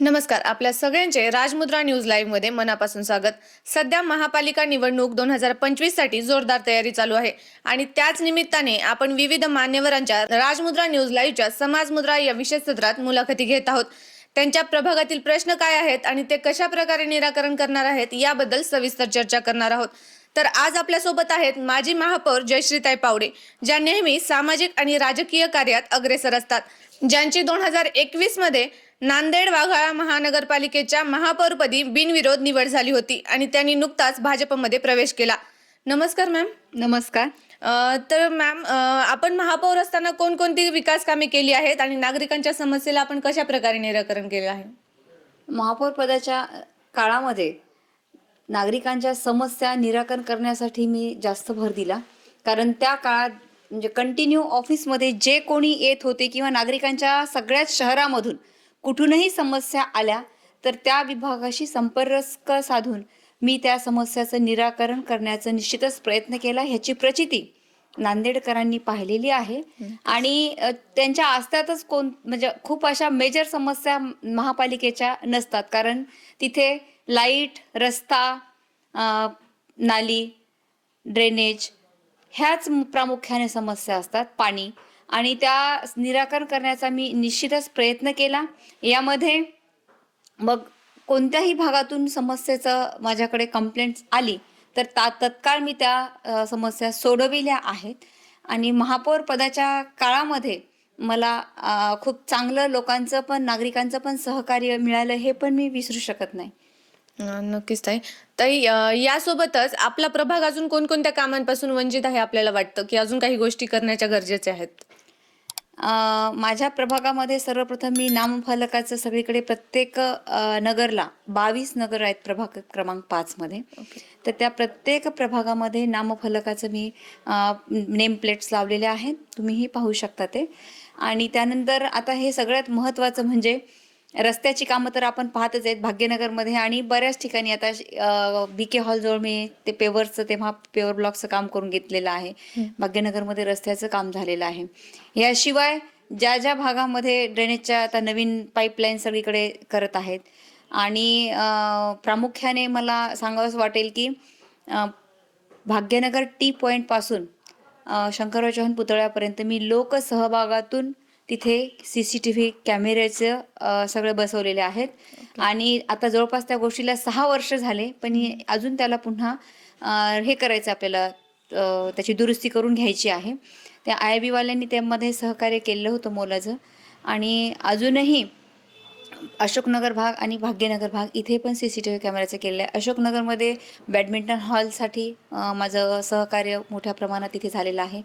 नमस्कार. आपल्या सगळ्यांचे राजमुद्रा न्यूज लाईव्ह मध्ये मनापासून स्वागत. सध्या महापालिका निवडणूक 2025 साठी जोरदार तयारी चालू आहे आणि त्याच निमित्ताने आपण विविध मान्यवरांच्या राजमुद्रा न्यूज लाईव्हच्या समाज मुद्रा या विशेष सत्रात मुलाखती घेत आहोत. त्यांच्या प्रभागातील प्रश्न काय आहेत आणि ते कशा प्रकारे निराकरण करणार आहेत याबद्दल सविस्तर चर्चा करणार आहोत. तर आज आपल्या सोबत आहेत माजी महापौर जयश्रीताई पावडे, ज्या नेहमी सामाजिक आणि राजकीय कार्यात अग्रेसर असतात, ज्यांची 2021 मध्ये नांदेड वाघाळा महानगरपालिकेच्या महापौरपदी बिनविरोध निवड झाली होती आणि त्यांनी नुकताच भाजपमध्ये प्रवेश केला. नमस्कार मॅम. नमस्कार. तर मॅम, आपण महापौर असताना कोणकोणती विकास कामे केली आहेत आणि नागरिकांच्या समस्येला आपण कशा प्रकारे निराकरण केले आहे? महापौर पदाच्या काळामध्ये नागरिकांच्या समस्या निराकरण करण्यासाठी मी जास्त भर दिला. कारण त्या काळात म्हणजे कंटिन्यू ऑफिसमध्ये जे कोणी येत होते किंवा नागरिकांच्या सगळ्याच शहरामधून कुठूनही समस्या आल्या तर त्या विभागाशी संपर्क साधून मी त्या समस्याचं निराकरण करण्याचा निश्चितच प्रयत्न केला. ह्याची प्रचिती नांदेडकरांनी पाहिलेली आहे. आणि त्यांच्या आस्त्यातच म्हणजे खूप अशा मेजर समस्या महापालिकेच्या नसतात. कारण तिथे लाईट, रस्ता, नाली, ड्रेनेज ह्याच प्रामुख्याने समस्या असतात, पाणी. आणि त्या निराकरण करण्याचा मी निश्चितच प्रयत्न केला. यामध्ये मग कोणत्याही भागातून समस्येचं माझ्याकडे कंप्लेंट्स आली तर तत्काळ मी त्या समस्या सोडविल्या आहेत. आणि महापौर पदाच्या काळामध्ये मला खूप चांगलं लोकांचं पण नागरिकांचं पण सहकार्य मिळालं, हे पण मी विसरू शकत नाही. नक्कीच ताई. ताई, यासोबतच आपला प्रभाग अजून कोणकोणत्या कामांपासून वंचित आहे आपल्याला वाटतं की अजून काही गोष्टी करण्याच्या गरजेच्या आहेत? माझ्या प्रभागामध्ये सर्वप्रथम मी नामफलकाचं सगळीकडे प्रत्येक नगरला 22 नगर आहेत प्रभाग क्रमांक 5 मध्ये. तर त्या प्रत्येक प्रभागामध्ये नामफलकाचं मी नेम प्लेट्स लावलेले आहेत, तुम्हीही पाहू शकता ते. आणि त्यानंतर आता हे सगळ्यात महत्त्वाचं म्हणजे रस्त्याची कामं तर आपण पाहतच आहेत भाग्यनगरमध्ये आणि बऱ्याच ठिकाणी. आता BK हॉलजवळ मी ते तेव्हा पेवर ब्लॉकचं काम करून घेतलेलं आहे. भाग्यनगरमध्ये रस्त्याचं काम झालेलं आहे. याशिवाय ज्या ज्या भागामध्ये ड्रेनेजच्या आता नवीन पाईपलाईन सगळीकडे करत आहेत. आणि प्रामुख्याने मला सांगावंसं वाटेल की भाग्यनगर टी पॉईंटपासून शंकरराव चव्हाण पुतळ्यापर्यंत मी लोकसहभागातून तिथे CCTV कॅमेऱ्याचं सगळं बसवलेले आहेत. आणि आता जवळपास त्या गोष्टीला 6 वर्ष झाले, पण अजून त्याला पुन्हा हे करायचं आपल्याला, त्याची दुरुस्ती करून घ्यायची आहे. त्या IIB वाल्यांनी त्यामध्ये सहकार्य केलं होतं मोलाचं. आणि अजूनही अशोकनगर भाग आणि भाग्यनगर भाग इथे पण CCTV कॅमेऱ्याचं केलेलं आहे. अशोकनगरमध्ये बॅडमिंटन हॉलसाठी माझं सहकार्य मोठ्या प्रमाणात इथे झालेलं आहे.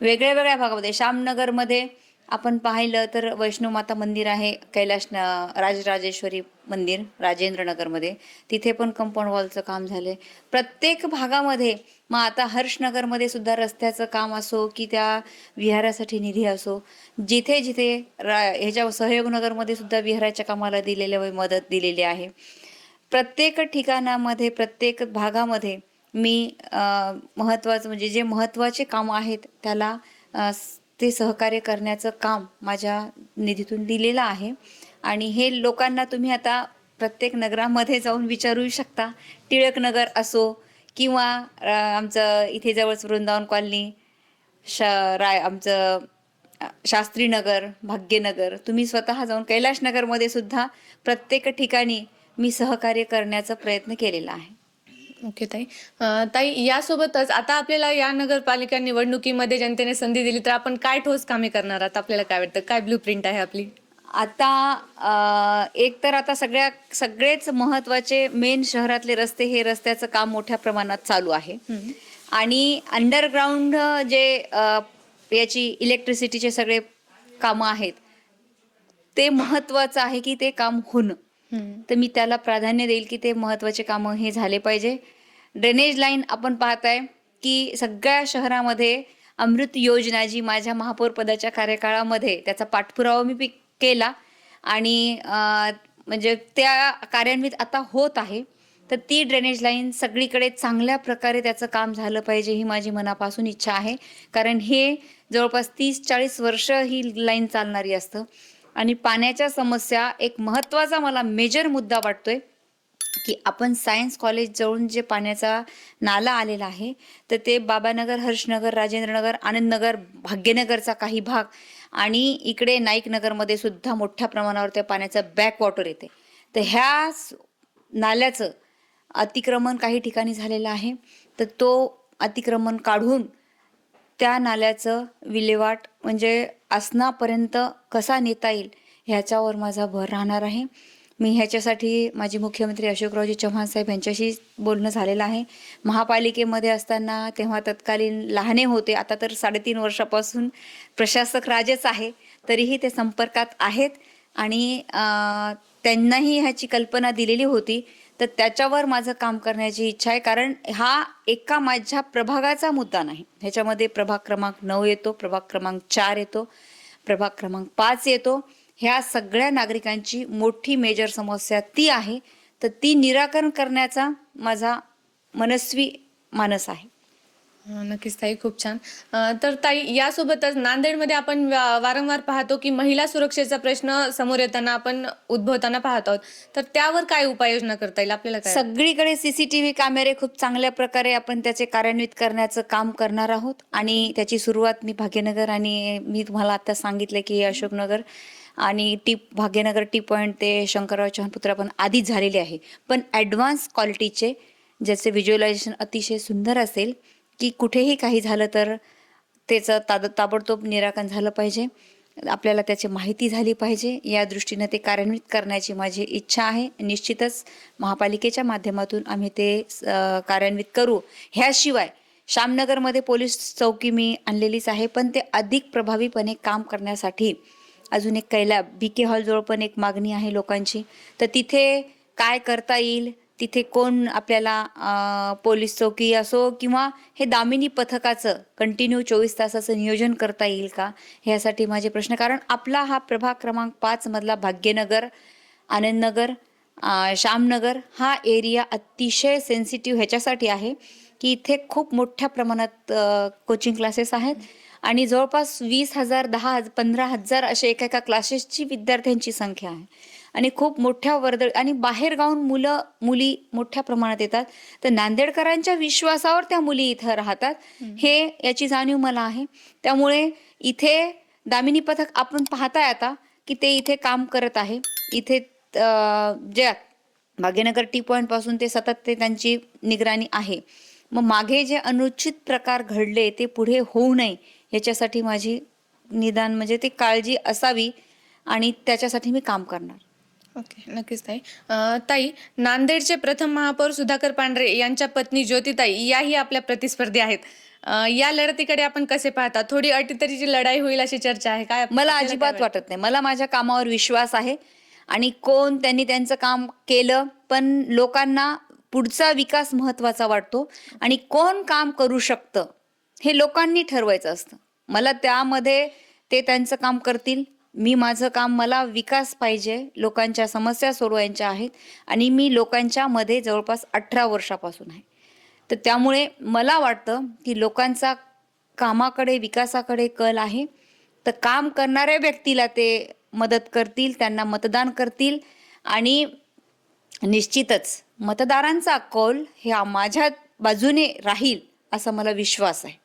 वेगळ्या वेगळ्या भागामध्ये श्यामनगरमध्ये आपण पाहिलं तर वैष्णव माता मंदिर आहे, राजराजेश्वरी मंदिर राजेंद्रनगरमध्ये, तिथे पण कंपाऊंड वॉलचं काम झालं. प्रत्येक भागामध्ये मग आता हर्षनगरमध्ये सुद्धा रस्त्याचं काम असो की त्या विहारासाठी निधी असो, जिथे जिथे ह्याच्या सहयोगनगरमध्ये सुद्धा विहाराच्या कामाला मदत दिलेली आहे. प्रत्येक ठिकाणामध्ये प्रत्येक भागामध्ये मी महत्त्वाचं म्हणजे जे महत्त्वाचे कामं आहेत त्याला ते सहकार्य करण्याचं काम माझ्या निधीतून दिलेलं आहे. आणि हे लोकांना तुम्ही आता प्रत्येक नगरामध्ये जाऊन विचारू शकता. टिळकनगर असो किंवा आमचं इथे जवळच वृंदावन कॉलनी, आमचं शास्त्रीनगर, भाग्यनगर, तुम्ही स्वतः जाऊन कैलाशनगरमध्ये सुद्धा प्रत्येक ठिकाणी मी सहकार्य करण्याचा प्रयत्न केलेला आहे. ओके ताई. ताई, यासोबतच आता आपल्याला या नगरपालिका निवडणुकीमध्ये जनतेने संधी दिली तर आपण काय ठोस कामे करणार आहात? आपल्याला काय वाटतं, काय ब्लूप्रिंट आहे आपली? आता एक तर आता सगळेच महत्त्वाचे मेन शहरातले रस्ते, हे रस्त्याचं काम मोठ्या प्रमाणात चालू आहे. आणि अंडरग्राऊंड जे याची इलेक्ट्रिसिटीचे सगळे कामं आहेत ते महत्त्वाचं आहे की ते काम होणं. तर मी त्याला प्राधान्य देईल की ते महत्त्वाचे कामं हे झाले पाहिजे. ड्रेनेज लाईन आपण पाहताय की सगळ्या शहरामध्ये अमृत योजना जी माझ्या महापौर पदाच्या कार्यकाळामध्ये त्याचा पाठपुरावा मी केला आणि म्हणजे त्या कार्यान्वित आता होत आहे. तर ती ड्रेनेज लाईन सगळीकडे चांगल्या प्रकारे त्याचं काम झालं पाहिजे ही माझी मनापासून इच्छा आहे. कारण हे जवळपास 30-40 वर्ष ही लाईन चालणारी असतं. आणि पाण्याच्या समस्या एक महत्त्वाचा मला मेजर मुद्दा वाटतोय की आपण सायन्स कॉलेज जवळून जे पाण्याचा नाला आलेला आहे तर ते बाबानगर, हर्षनगर, राजेंद्रनगर, आनंदनगर, भाग्यनगरचा काही भाग आणि इकडे नाईक नगरमध्ये सुद्धा मोठ्या प्रमाणावर त्या पाण्याचं बॅक वॉटर येते. तर ह्या नाल्याचं अतिक्रमण काही ठिकाणी झालेलं आहे. तर तो अतिक्रमण काढून त्या नाल्याचं विल्हेवाट म्हणजे आसनापर्यंत कसा नेता येईल ह्याच्यावर माझा भर राहणार आहे. मी ह्याच्यासाठी माजी मुख्यमंत्री अशोकरावजी चव्हाण साहेब यांच्याशी बोलणं झालेलं आहे. महापालिकेमध्ये असताना तेव्हा तत्कालीन लहाने होते, आता तर 3.5 वर्षापासून प्रशासक राजेच आहे, तरीही ते संपर्कात आहेत आणि त्यांनाही ह्याची कल्पना दिलेली होती. तर त्याच्यावर माझं काम करण्याची इच्छा आहे, कारण हा एका माझ्या प्रभागाचा मुद्दा नाही. ह्याच्यामध्ये प्रभाग क्रमांक 9 येतो, प्रभाग क्रमांक 4 येतो, प्रभाग क्रमांक 5 येतो. ह्या सगळ्या नागरिकांची मोठी मेजर समस्या ती आहे. तर ती निराकरण करण्याचा माझा मनस्वी मानस आहे. नक्कीच ताई, खूप छान. तर ताई, यासोबतच नांदेडमध्ये आपण वारंवार पाहतो की महिला सुरक्षेचा प्रश्न समोर येताना आपण उद्भवताना पाहत आहोत. तर त्यावर काय उपाययोजना करता येईल आपल्याला काय? सगळीकडे सीसीटीव्ही कॅमेरे खूप चांगल्या प्रकारे आपण त्याचे कार्यान्वित करण्याचं काम करणार आहोत आणि त्याची सुरुवात मी भाग्यनगर आणि मी तुम्हाला आता सांगितलं की अशोकनगर आणि भाग्यनगर टी पॉईंट ते शंकरराव चव्हाण पुतळा पण आधीच झालेले आहे. पण ॲडव्हान्स क्वालिटीचे ज्याचे व्हिज्युअलायझेशन अतिशय सुंदर असेल की कुठेही काही झालं तर त्याचं ताबडतोब निराकरण झालं पाहिजे, आपल्याला त्याची माहिती झाली पाहिजे. या दृष्टीने ते कार्यान्वित करण्याची माझी इच्छा आहे. निश्चितच महापालिकेच्या माध्यमातून आम्ही ते कार्यान्वित करू. ह्याशिवाय श्यामनगरमध्ये पोलीस चौकी मी आणलेलीच आहे, पण ते अधिक प्रभावीपणे काम करण्यासाठी अजून एक BK हॉलजवळ पण एक मागणी आहे लोकांची. तर तिथे काय करता येईल, तिथे कोण आपल्याला पोलीस चौकी असो किंवा हे दामिनी पथकाचं कंटिन्यू 24 तासाचं नियोजन करता येईल का, ह्यासाठी माझे प्रश्न. कारण आपला हा प्रभाग क्रमांक 5 मधला भाग्यनगर, आनंदनगर, श्यामनगर हा एरिया अतिशय सेन्सिटिव्ह ह्याच्यासाठी आहे की इथे खूप मोठ्या प्रमाणात कोचिंग क्लासेस आहेत आणि जवळपास 20,000, 10,000, 15,000 असे एका क्लासेसची विद्यार्थ्यांची संख्या आहे आणि खूप मोठ्या वर्दळ आणि बाहेरगावून मुली मोठ्या प्रमाणात येतात. तर नांदेडकरांच्या विश्वासावर त्या मुली इथं राहतात, हे याची जाणीव मला आहे. त्यामुळे इथे दामिनी पथक आपण पाहताय आता की ते इथे काम करत आहे. इथे जे भाग्यनगर टी पॉईंट पासून ते सतत ते त्यांची निगराणी आहे. मग मागे जे अनुचित प्रकार घडले ते पुढे होऊ नये याच्यासाठी माझी निदान म्हणजे ती काळजी असावी आणि त्याच्यासाठी मी काम करणार. ओके, नक्कीच ताई. ताई, नांदेडचे प्रथम महापौर सुधाकर पांढरे यांच्या पत्नी ज्योतिताई याही आपल्या प्रतिस्पर्धी आहेत. या लढतीकडे आपण कसे पाहता? थोडी अटीतटीची लढाई होईल अशी चर्चा आहे काय? मला अजिबात वाटत नाही. मला माझ्या कामावर विश्वास आहे आणि त्यांनी त्यांचं काम केलं, पण लोकांना पुढचा विकास महत्वाचा वाटतो आणि कोण काम करू शकतं हे लोकांनी ठरवायचं असतं. मला त्यामध्ये ते त्यांचं काम करतील, मी माझं काम, मला विकास पाहिजे, लोकांच्या समस्या सोडवायच्या आहेत आणि मी लोकांच्या मध्ये जवळपास 18 वर्षापासून आहे. तर त्यामुळे मला वाटतं की लोकांचा कामाकडे, विकासाकडे कल आहे. तर काम करणाऱ्या व्यक्तीला ते मदत करतील, त्यांना मतदान करतील आणि निश्चितच मतदारांचा कौल हे माझ्या बाजूने राहील असा मला विश्वास आहे.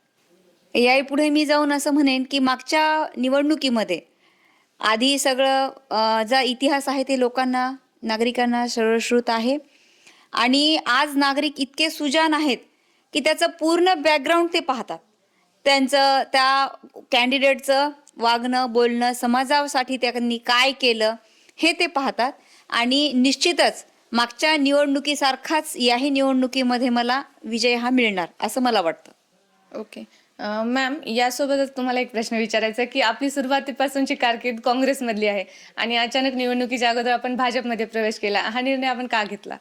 यापुढे मी जाऊन असं म्हणेन की मागच्या निवडणुकीमध्ये आधी सगळं जा इतिहास आहे ते लोकांना, नागरिकांना सरळश्रुत आहे आणि आज नागरिक इतके सुजाण आहेत की त्याचं पूर्ण बॅकग्राऊंड ते पाहतात. त्यांचं त्या कॅन्डिडेटचं वागणं, बोलणं, समाजासाठी त्यांनी काय केलं हे ते पाहतात आणि निश्चितच मागच्या निवडणुकीसारखाच याही निवडणुकीमध्ये मला विजय हा मिळणार असं मला वाटतं. ओके. मॅम, यासोबतच तुम्हाला एक प्रश्न विचारायचा आहे की आपली सुरुवातीपासूनची कारकीर्द काँग्रेसमधली आहे आणि अचानक निवडणुकीच्या अगोदर आपण भाजपमध्ये प्रवेश केला. हा निर्णय आपण का घेतला?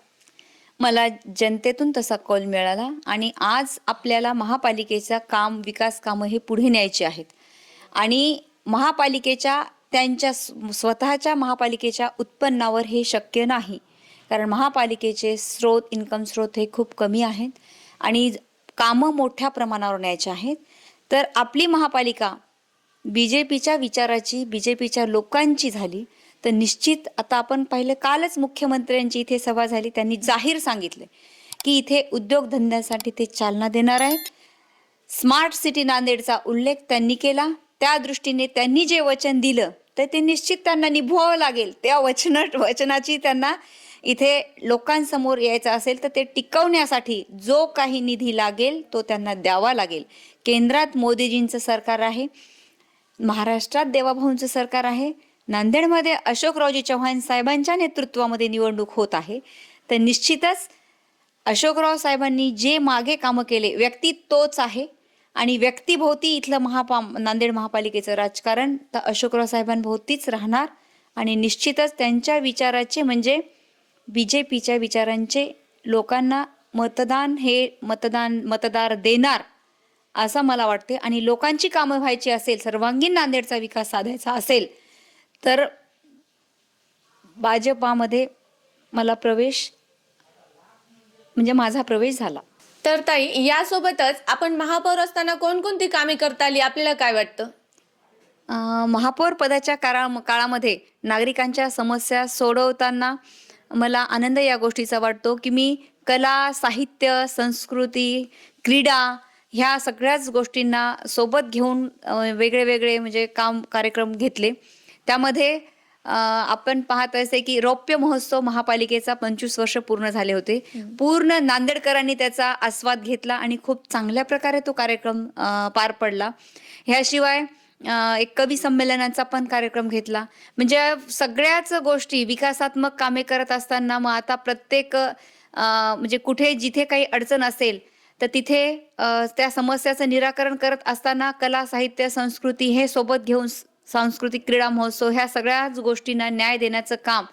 मला जनतेतून तसा कौल मिळाला आणि आज आपल्याला महापालिकेचा विकास कामं हे पुढे न्यायची आहेत आणि महापालिकेच्या त्यांच्या स्वतःच्या महापालिकेच्या उत्पन्नावर हे शक्य नाही, कारण महापालिकेचे इन्कम स्रोत हे खूप कमी आहेत आणि कामं मोठ्या प्रमाणावर न्यायचे आहेत. तर आपली महापालिका बीजेपीच्या विचाराची, बीजेपीच्या लोकांची झाली तर निश्चित आता आपण पाहिलं, कालच मुख्यमंत्र्यांची इथे सभा झाली, त्यांनी जाहीर सांगितले की इथे उद्योगधंद्यासाठी ते चालना देणार आहेत. स्मार्ट सिटी नांदेडचा उल्लेख त्यांनी केला. त्या दृष्टीने त्यांनी जे वचन दिलं तर ते निश्चित त्यांना निभवावं लागेल. त्या वचनाची त्यांना इथे लोकांसमोर यायचं असेल तर ते टिकवण्यासाठी जो काही निधी लागेल तो त्यांना द्यावा लागेल. केंद्रात मोदीजींचं सरकार आहे, महाराष्ट्रात देवाभाऊंचं सरकार आहे, नांदेडमध्ये अशोकरावजी चव्हाण साहेबांच्या नेतृत्वामध्ये निवडणूक होत आहे. तर निश्चितच अशोकराव साहेबांनी जे मागे कामं केले, व्यक्ती तोच आहे आणि व्यक्तीभोवती इथलं नांदेड महापालिकेचं राजकारण तर अशोकराव साहेबांभोवतीच राहणार. आणि निश्चितच त्यांच्या विचाराचे म्हणजे बीजेपीच्या विचारांचे लोकांना मतदार देणार असं मला वाटते. आणि लोकांची कामं व्हायची असेल, सर्वांगीण नांदेडचा विकास साधायचा असेल तर भाजपामध्ये मला प्रवेश म्हणजे माझा प्रवेश झाला. तर ताई, यासोबतच आपण महापौर असताना कोणकोणती कामे करता आली आपल्याला काय वाटतं? महापौर पदाच्या काळामध्ये नागरिकांच्या समस्या सोडवताना मला आनंद या गोष्टीचा वाटतो की मी कला, साहित्य, संस्कृती, क्रीडा ह्या सगळ्याच गोष्टींना सोबत घेऊन वेगळे वेगळे म्हणजे कार्यक्रम घेतले. त्यामध्ये आपण पाहत असे की रौप्य महोत्सव महापालिकेचा 25 वर्ष पूर्ण झाले होते. पूर्ण नांदेडकरांनी त्याचा आस्वाद घेतला आणि खूप चांगल्या प्रकारे तो कार्यक्रम पार पडला. ह्याशिवाय एक कवी संमेलनाचा पण कार्यक्रम घेतला. म्हणजे सगळ्याच गोष्टी विकासात्मक कामे करत असताना मग आता प्रत्येक म्हणजे कुठे जिथे काही अडचण असेल तर तिथे त्या समस्याचं निराकरण करत असताना कला, साहित्य, संस्कृती हे सोबत घेऊन सांस्कृतिक क्रीडा महोत्सव ह्या सगळ्याच गोष्टींना न्याय देण्याचं काम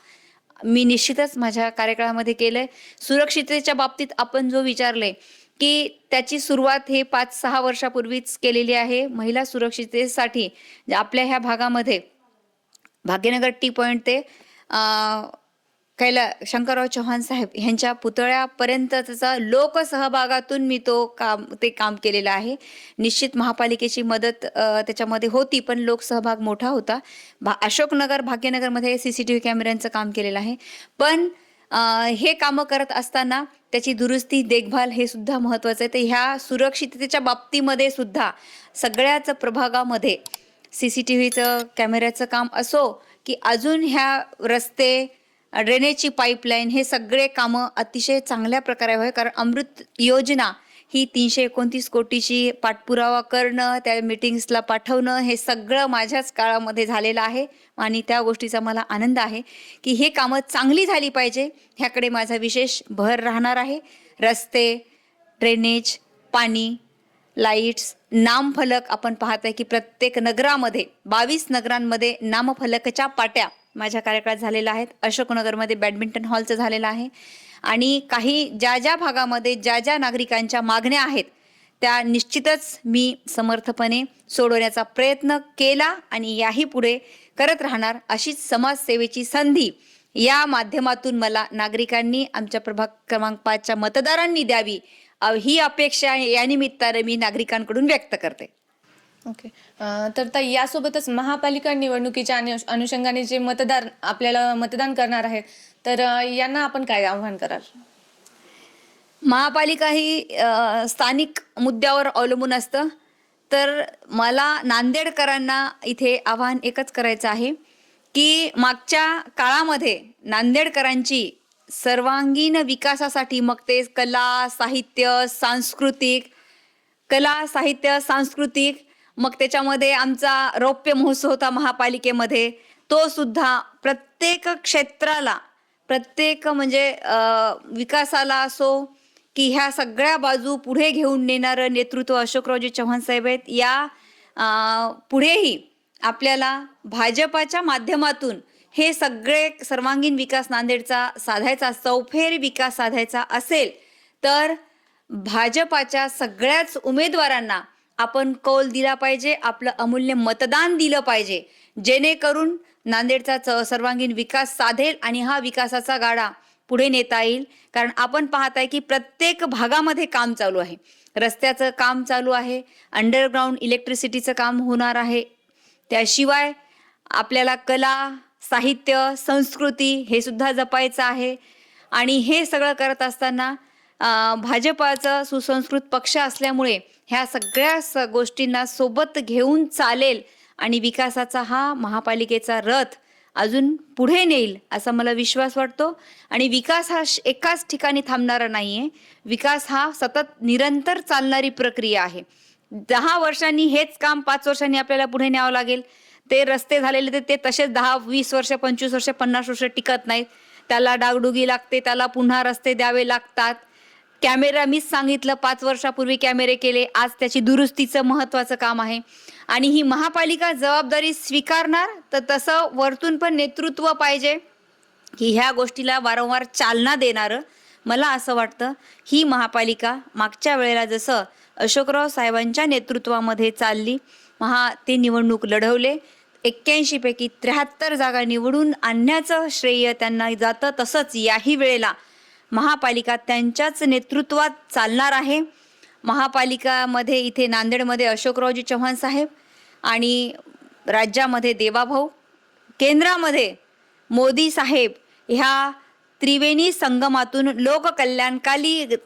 मी निश्चितच माझ्या कार्यकाळामध्ये केलंय. सुरक्षिततेच्या बाबतीत आपण जो विचारले की त्याची सुरुवात हे 5-6 वर्षापूर्वीच केलेली आहे. महिला सुरक्षिततेसाठी आपल्या ह्या भागामध्ये भाग्यनगर टी पॉइंट ते शंकरराव चव्हाण साहेब यांच्या पुतळ्यापर्यंतचा लोकसहभागातून मी ते काम केलेलं आहे. निश्चित महापालिकेची मदत त्याच्यामध्ये होती पण लोकसहभाग मोठा होता. अशोकनगर, भाग्यनगरमध्ये CCTV कॅमेऱ्यांचं काम केलेलं आहे. पण हे कामं करत असताना त्याची दुरुस्ती, देखभाल हे सुद्धा महत्त्वाचं आहे. तर ह्या सुरक्षिततेच्या बाबतीमध्ये सुद्धा सगळ्याच प्रभागामध्ये CCTVचं कॅमेऱ्याचं काम असो की अजून ह्या रस्ते, ड्रेनेजची पाईपलाईन हे सगळे कामं अतिशय चांगल्या प्रकारे व्हावे. कारण अमृत योजना ही 329 कोटीची पाठपुरावा करणं, त्या मीटिंग्सला पाठवणं हे सगळं माझ्याच काळामध्ये झालेलं आहे. आणि त्या गोष्टीचा मला आनंद आहे की हे कामं चांगली झाली पाहिजे, ह्याकडे माझा विशेष भर राहणार आहे. रस्ते, ड्रेनेज, पाणी, लाईट्स, नामफलक आपण पाहताय की प्रत्येक नगरामध्ये 22 नगरांमध्ये नामफलकच्या पाट्या माझ्या कार्यकाळात झालेल्या आहेत. अशोकनगरमध्ये बॅडमिंटन हॉलचं झालेलं आहे. आणि काही ज्या भागामध्ये ज्या नागरिकांच्या मागण्या आहेत त्या निश्चितच मी समर्थपणे सोडवण्याचा प्रयत्न केला आणि याही पुढे करत राहणार. अशीच समाजसेवेची संधी या माध्यमातून मला नागरिकांनी, आमच्या प्रभाग क्रमांक 5च्या मतदारांनी द्यावी ही अपेक्षा या निमित्ताने मी नागरिकांकडून व्यक्त करते. ओके. तर ताई, यासोबतच महापालिका निवडणुकीच्या अनुषंगाने जे मतदार आपल्याला मतदान करणार आहेत तर यांना आपण काय आव्हान कराल? महापालिका ही स्थानिक मुद्द्यावर अवलंबून असतं. तर मला नांदेडकरांना इथे आव्हान एकच करायचं आहे की मागच्या काळामध्ये नांदेडकरांची सर्वांगीण विकासासाठी मग ते कला, साहित्य, सांस्कृतिक मग त्याच्यामध्ये आमचा रौप्य महोत्सव होता महापालिकेमध्ये, तो सुद्धा प्रत्येक क्षेत्राला, प्रत्येक म्हणजे विकासाला असो की ह्या सगळ्या बाजू पुढे घेऊन नेणारं नेतृत्व अशोकरावजी चव्हाण साहेब आहेत. या पुढेही आपल्याला भाजपाच्या माध्यमातून हे सगळे सर्वांगीण विकास नांदेडचा साधायचा, चौफेर विकास साधायचा असेल तर भाजपाच्या सगळ्याच उमेदवारांना आपण कौल दिला पाहिजे, आपलं अमूल्य मतदान दिलं पाहिजे, जेणेकरून नांदेडचा सर्वांगीण विकास साधेल आणि हा विकासाचा गाडा पुढे नेता येईल. कारण आपण पाहताय की प्रत्येक भागामध्ये काम चालू आहे. रस्त्याचं काम चालू आहे, अंडरग्राऊंड इलेक्ट्रिसिटीचं काम होणार आहे, त्याशिवाय आपल्याला कला, साहित्य, संस्कृती हे सुद्धा जपायचं आहे. आणि हे सगळं करत असताना भाजपाचा सुसंस्कृत पक्ष असल्यामुळे ह्या सगळ्या गोष्टींना सोबत घेऊन चालेल आणि विकासाचा हा महापालिकेचा रथ अजून पुढे नेईल असा मला विश्वास वाटतो. आणि विकास हा एकाच ठिकाणी थांबणारा नाहीये. विकास हा सतत निरंतर चालणारी प्रक्रिया आहे. 10 वर्षांनी हेच काम 5 वर्षांनी आपल्याला पुढे न्यावं लागेल. ते रस्ते झालेले ते तसेच 10, 20 वर्ष, 25 वर्ष, 50 वर्ष टिकत नाहीत. त्याला डागडुगी लागते, त्याला पुन्हा रस्ते द्यावे लागतात. कॅमेरा मीच सांगितलं 5 वर्षापूर्वी कॅमेरे केले, आज त्याची दुरुस्तीचं महत्त्वाचं काम आहे. आणि ही महापालिका जबाबदारी स्वीकारणार तर तसं वरतून पण नेतृत्व पाहिजे की ह्या गोष्टीला वारंवार चालना देणारं. मला असं वाटतं ही महापालिका मागच्या वेळेला जसं अशोकराव साहेबांच्या नेतृत्वामध्ये चालली, ते निवडणूक लढवले, 81 पैकी 73 जागा निवडून आणण्याचं श्रेय त्यांना जातं. तसंच याही वेळेला महापालिका त्यांच्याच नेतृत्वात चालणार आहे. महापालिकामध्ये इथे नांदेडमध्ये अशोकरावजी चव्हाण साहेब आणि राज्यामध्ये देवाभाऊ, केंद्रामध्ये मोदी साहेब, ह्या त्रिवेणी संगमातून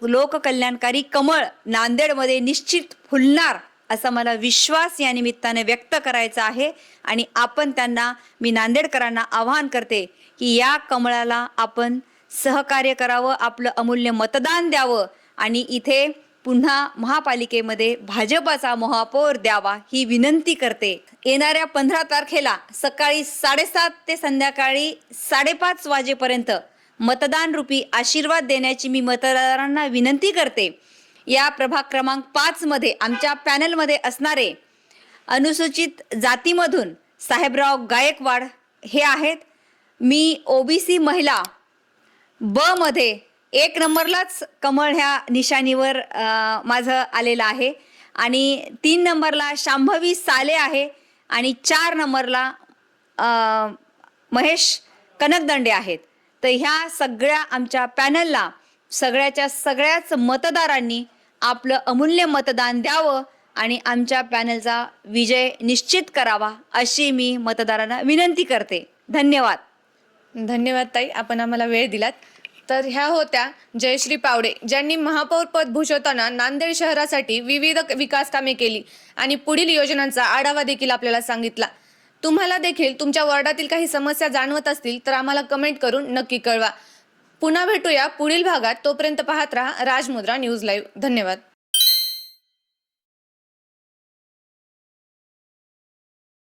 लोककल्याणकारी कमळ नांदेडमध्ये निश्चित फुलणार असा मला विश्वास या निमित्ताने व्यक्त करायचा आहे. आणि आपण त्यांना, मी नांदेडकरांना आवाहन करते की या कमळाला आपण सहकार्य करावं, आपलं अमूल्य मतदान द्यावं आणि इथे पुन्हा महापालिकेमध्ये भाजपाचा महापौर द्यावा ही विनंती करते. येणाऱ्या 15 तारखेला सकाळी 7:30 ते संध्याकाळी 5:30 वाजेपर्यंत मतदान रूपी आशीर्वाद देण्याची मी मतदारांना विनंती करते. या प्रभाग क्रमांक 5 मध्ये आमच्या पॅनलमध्ये असणारे अनुसूचित जातीमधून साहेबराव गायकवाड हे आहेत. मी ओबीसी महिला ब मध्ये 1 नंबरलाच कमळ ह्या निशाणीवर माझं आलेलं आहे. आणि 3 नंबरला शांभवी साले आहे आणि 4 नंबरला महेश कनकदंडे आहेत. तर ह्या सगळ्या आमच्या पॅनलला सगळ्याच मतदारांनी आपलं अमूल्य मतदान द्यावं आणि आमच्या पॅनलचा विजय निश्चित करावा अशी मी मतदारांना विनंती करते. धन्यवाद. धन्यवाद ताई, आपण आम्हाला वेळ दिलात. तर ह्या होत्या जयश्री पावडे, ज्यांनी महापौर पद भूषवताना नांदेड शहरासाठी विविध विकास कामे केली आणि पुढील योजनांचा आढावा देखील आपल्याला सांगितला. तुम्हाला देखील तुमच्या वॉर्डातील काही समस्या जाणवत असतील तर आम्हाला कमेंट करून नक्की कळवा. पुन्हा भेटूया पुढील भागात. तोपर्यंत पाहत राहा राजमुद्रा न्यूज लाईव्ह. धन्यवाद.